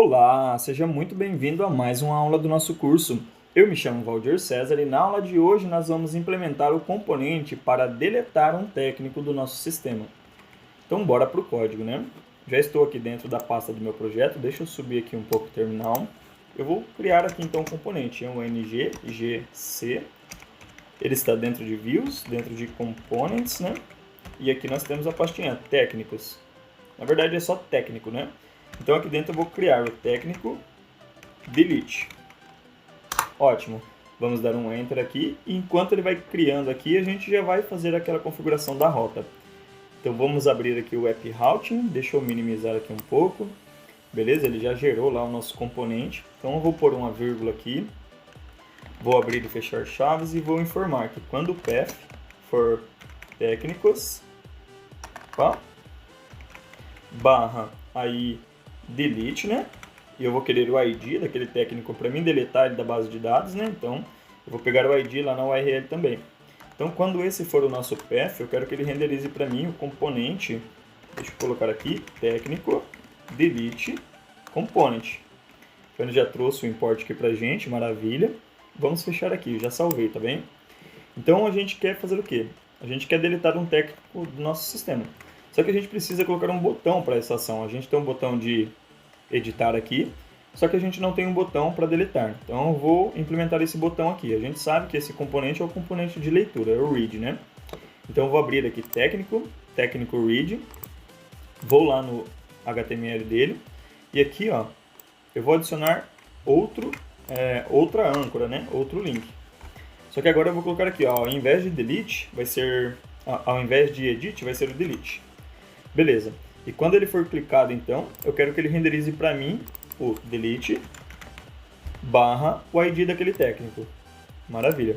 Olá, seja muito bem-vindo a mais uma aula do nosso curso. Eu me chamo Valdir César e na aula de hoje nós vamos implementar o componente para deletar um técnico do nosso sistema. Então bora para o código, né? Já estou aqui dentro da pasta do meu projeto, deixa eu subir aqui um pouco o terminal. Eu vou criar aqui então um componente, é um ngGC. Ele está dentro de views, dentro de components, né? E aqui nós temos a pastinha técnicos. Na verdade é só técnico, né? Então aqui dentro eu vou criar o técnico delete. Ótimo. Vamos dar um enter aqui. E enquanto ele vai criando aqui, a gente já vai fazer aquela configuração da rota. Então vamos abrir aqui o app routing. Deixa eu minimizar aqui um pouco. Beleza? Ele já gerou lá o nosso componente. Então eu vou pôr uma vírgula aqui. Vou abrir e fechar chaves e vou informar que quando o path for técnicos, barra aí delete, né? E eu vou querer o ID daquele técnico para mim deletar ele da base de dados, né? Então, eu vou pegar o ID lá na URL também. Então, quando esse for o nosso path, eu quero que ele renderize para mim o componente, deixa eu colocar aqui, técnico, delete, component. Então, ele já trouxe o import aqui pra gente, maravilha. Vamos fechar aqui, eu já salvei, tá bem? Então, a gente quer fazer o quê? A gente quer deletar um técnico do nosso sistema. Só que a gente precisa colocar um botão para essa ação. A gente tem um botão de editar aqui, só que a gente não tem um botão para deletar. Então eu vou implementar esse botão aqui. A gente sabe que esse componente é o componente de leitura, é o read, né? Então eu vou abrir aqui técnico read, vou lá no HTML dele, e aqui ó, eu vou adicionar outra âncora, né? Outro link. Só que agora eu vou colocar aqui, ó, ao invés de delete, ao invés de edit, vai ser o delete. Beleza. E quando ele for clicado, então, eu quero que ele renderize para mim o delete barra o ID daquele técnico. Maravilha.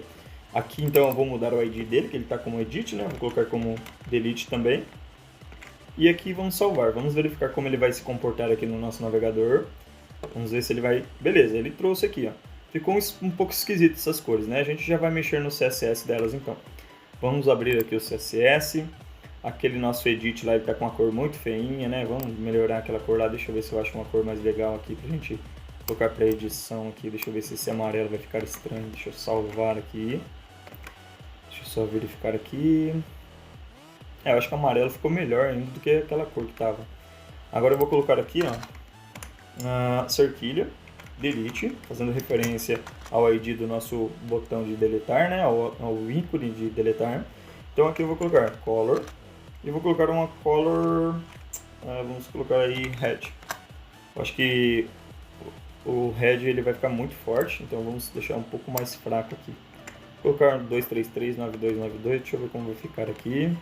Aqui, então, eu vou mudar o ID dele, que ele está como edit, né? Vou colocar como delete também. E aqui vamos salvar. Vamos verificar como ele vai se comportar aqui no nosso navegador. Vamos ver se ele vai... Beleza, ele trouxe aqui, ó. Ficou um pouco esquisito essas cores, né? A gente já vai mexer no CSS delas, então. Vamos abrir aqui o CSS. Aquele nosso edit lá, ele tá com uma cor muito feinha, né? Vamos melhorar aquela cor lá. Deixa eu ver se eu acho uma cor mais legal aqui pra gente colocar pra edição aqui. Deixa eu ver se esse amarelo vai ficar estranho. Deixa eu salvar aqui. Deixa eu só verificar aqui. Eu acho que o amarelo ficou melhor ainda do que aquela cor que tava. Agora eu vou colocar aqui, ó, na cerquilha, delete, fazendo referência ao ID do nosso botão de deletar, né? Ao ícone de deletar. Então aqui eu vou colocar color. E vou colocar uma color, vamos colocar aí red. Eu acho que o red ele vai ficar muito forte, então vamos deixar um pouco mais fraco aqui. Vou colocar 2339292, deixa eu ver como vai ficar aqui.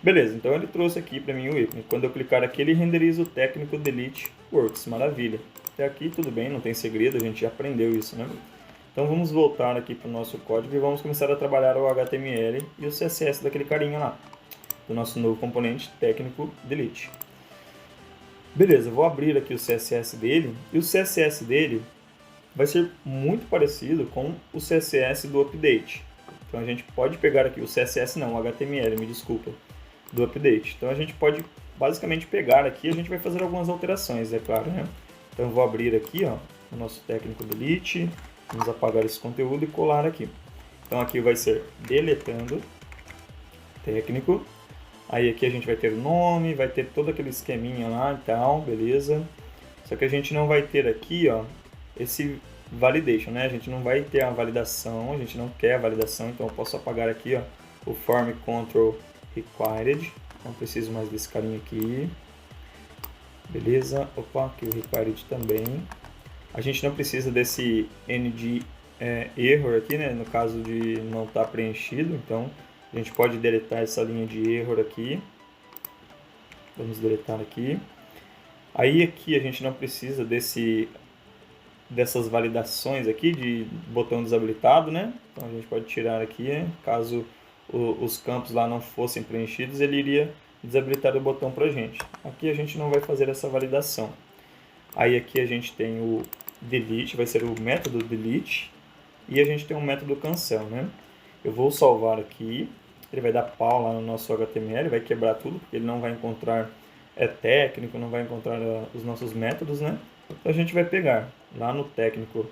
Beleza, então ele trouxe aqui para mim o ícone. Quando eu clicar aqui, ele renderiza o técnico delete works, maravilha. Até aqui tudo bem, não tem segredo, a gente já aprendeu isso, né? Então vamos voltar aqui para o nosso código e vamos começar a trabalhar o HTML e o CSS daquele carinha lá, do nosso novo componente técnico delete. Beleza, vou abrir aqui o CSS dele, e o CSS dele vai ser muito parecido com o CSS do update. Então a gente pode pegar aqui o CSS não, o HTML, me desculpa, do update. Então a gente pode basicamente pegar aqui, a gente vai fazer algumas alterações, é claro, né? Então eu vou abrir aqui, ó, o nosso técnico delete, vamos apagar esse conteúdo e colar aqui. Então aqui vai ser deletando técnico. Aí aqui a gente vai ter o nome, vai ter todo aquele esqueminha lá e tal, beleza. Só que a gente não vai ter aqui, ó, esse validation, né? A gente não vai ter a validação, a gente não quer a validação, então eu posso apagar aqui, ó, o form control required. Não preciso mais desse carinha aqui. Beleza, opa, aqui o required também. A gente não precisa desse end error aqui, né? No caso de não estar preenchido, então a gente pode deletar essa linha de error aqui. Vamos deletar aqui. Aí aqui a gente não precisa dessas validações aqui de botão desabilitado, né? Então a gente pode tirar aqui, caso os campos lá não fossem preenchidos, ele iria desabilitar o botão pra gente. Aqui a gente não vai fazer essa validação. Aí aqui a gente tem o delete, vai ser o método delete, e a gente tem um método cancel, né? Eu vou salvar aqui, ele vai dar pau lá no nosso HTML, vai quebrar tudo, porque ele não vai encontrar técnico, não vai encontrar os nossos métodos, né? Então a gente vai pegar lá no técnico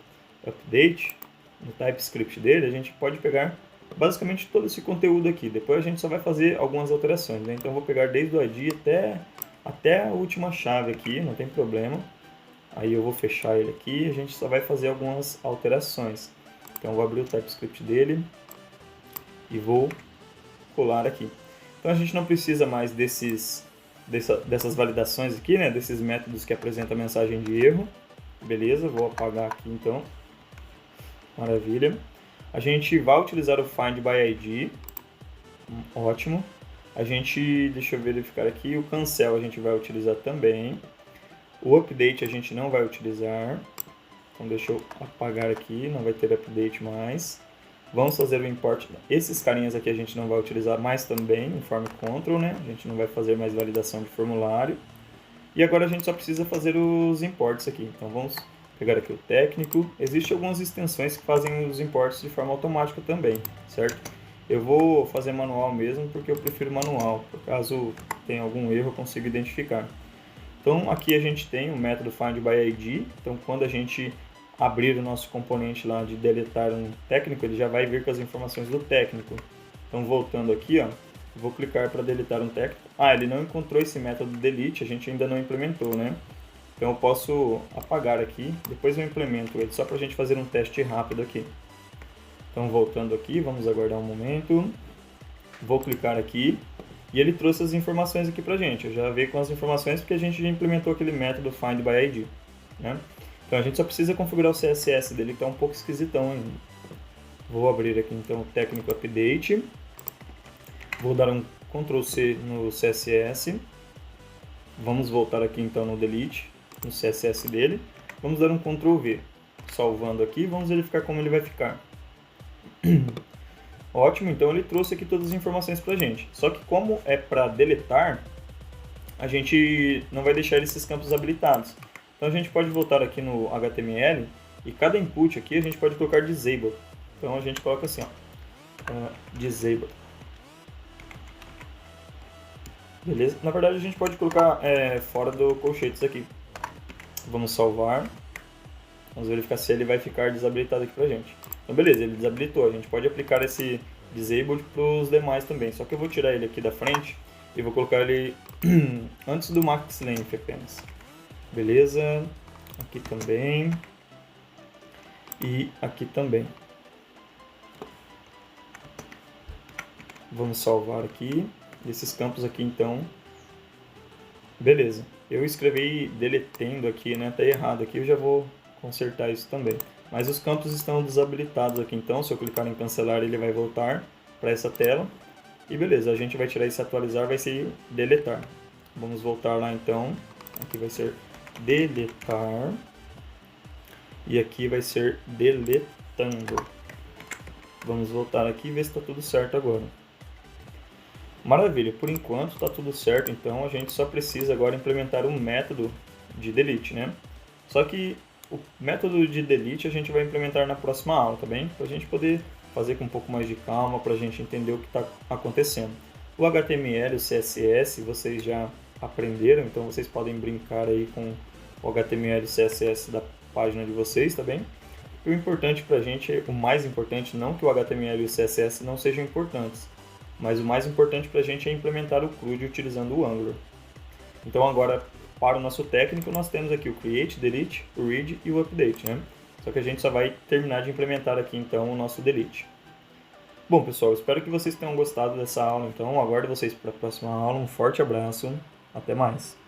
update, no TypeScript dele, a gente pode pegar basicamente todo esse conteúdo aqui. Depois a gente só vai fazer algumas alterações, né? Então eu vou pegar desde o ID até a última chave aqui, não tem problema. Aí eu vou fechar ele aqui e a gente só vai fazer algumas alterações. Então eu vou abrir o TypeScript dele e vou colar aqui. Então a gente não precisa mais dessas validações aqui, né? Desses métodos que apresentam a mensagem de erro. Beleza, vou apagar aqui então. Maravilha. A gente vai utilizar o Find by ID. Ótimo. A gente, deixa eu verificar aqui, o Cancel a gente vai utilizar também. O Update a gente não vai utilizar. Então deixa eu apagar aqui, não vai ter Update mais. Vamos fazer o import. Esses carinhas aqui a gente não vai utilizar mais também, em form control, né? A gente não vai fazer mais validação de formulário. E agora a gente só precisa fazer os imports aqui. Então vamos pegar aqui o técnico. Existem algumas extensões que fazem os imports de forma automática também, certo? Eu vou fazer manual mesmo porque eu prefiro manual. Por caso tenha algum erro eu consigo identificar. Então aqui a gente tem o método Find by ID. Então quando a gente abrir o nosso componente lá de deletar um técnico, ele já vai vir com as informações do técnico. Então voltando aqui, ó, vou clicar para deletar um técnico. Ele não encontrou esse método delete, a gente ainda não implementou, né? Então eu posso apagar aqui, depois eu implemento ele, só para a gente fazer um teste rápido aqui. Então voltando aqui, vamos aguardar um momento. Vou clicar aqui e ele trouxe as informações aqui pra gente. Eu já veio com as informações porque a gente já implementou aquele método Find by ID, né? Então a gente só precisa configurar o CSS dele, que está um pouco esquisitão ainda. Vou abrir aqui então o técnico update. Vou dar um Ctrl C no CSS. Vamos voltar aqui então no delete, no CSS dele. Vamos dar um Ctrl V. Salvando aqui, vamos verificar como ele vai ficar. Ótimo, então ele trouxe aqui todas as informações pra gente. Só que como é para deletar, a gente não vai deixar esses campos habilitados. Então a gente pode voltar aqui no HTML e cada input aqui a gente pode colocar disable. Então a gente coloca assim, ó, disable. Beleza? Na verdade a gente pode colocar fora do colchetes aqui. Vamos salvar. Vamos verificar se ele vai ficar desabilitado aqui pra gente. Então beleza, ele desabilitou. A gente pode aplicar esse disabled para os demais também. Só que eu vou tirar ele aqui da frente e vou colocar ele antes do max length apenas. Beleza, aqui também e aqui também. Vamos salvar aqui, esses campos aqui então. Beleza, eu escrevi deletando aqui, né? Tá errado aqui, eu já vou consertar isso também. Mas os campos estão desabilitados aqui então, se eu clicar em cancelar ele vai voltar para essa tela. E beleza, a gente vai tirar esse atualizar, vai ser deletar. Vamos voltar lá então, aqui vai ser deletar e aqui vai ser deletando. Vamos voltar aqui e ver se está tudo certo agora. Maravilha, por enquanto está tudo certo, então a gente só precisa agora implementar um método de delete, né? Só que o método de delete a gente vai implementar na próxima aula, tá bem? Para a gente poder fazer com um pouco mais de calma, para a gente entender o que está acontecendo. O HTML e o CSS vocês já aprenderam, então vocês podem brincar aí com o HTML e CSS da página de vocês, tá bem? E o importante pra gente, o mais importante, não que o HTML e o CSS não sejam importantes, mas o mais importante pra gente é implementar o CRUD utilizando o Angular. Então agora, para o nosso técnico, nós temos aqui o Create, Delete, o Read e o Update, né? Só que a gente só vai terminar de implementar aqui então o nosso Delete. Bom pessoal, espero que vocês tenham gostado dessa aula, então aguardo vocês para a próxima aula, um forte abraço, até mais!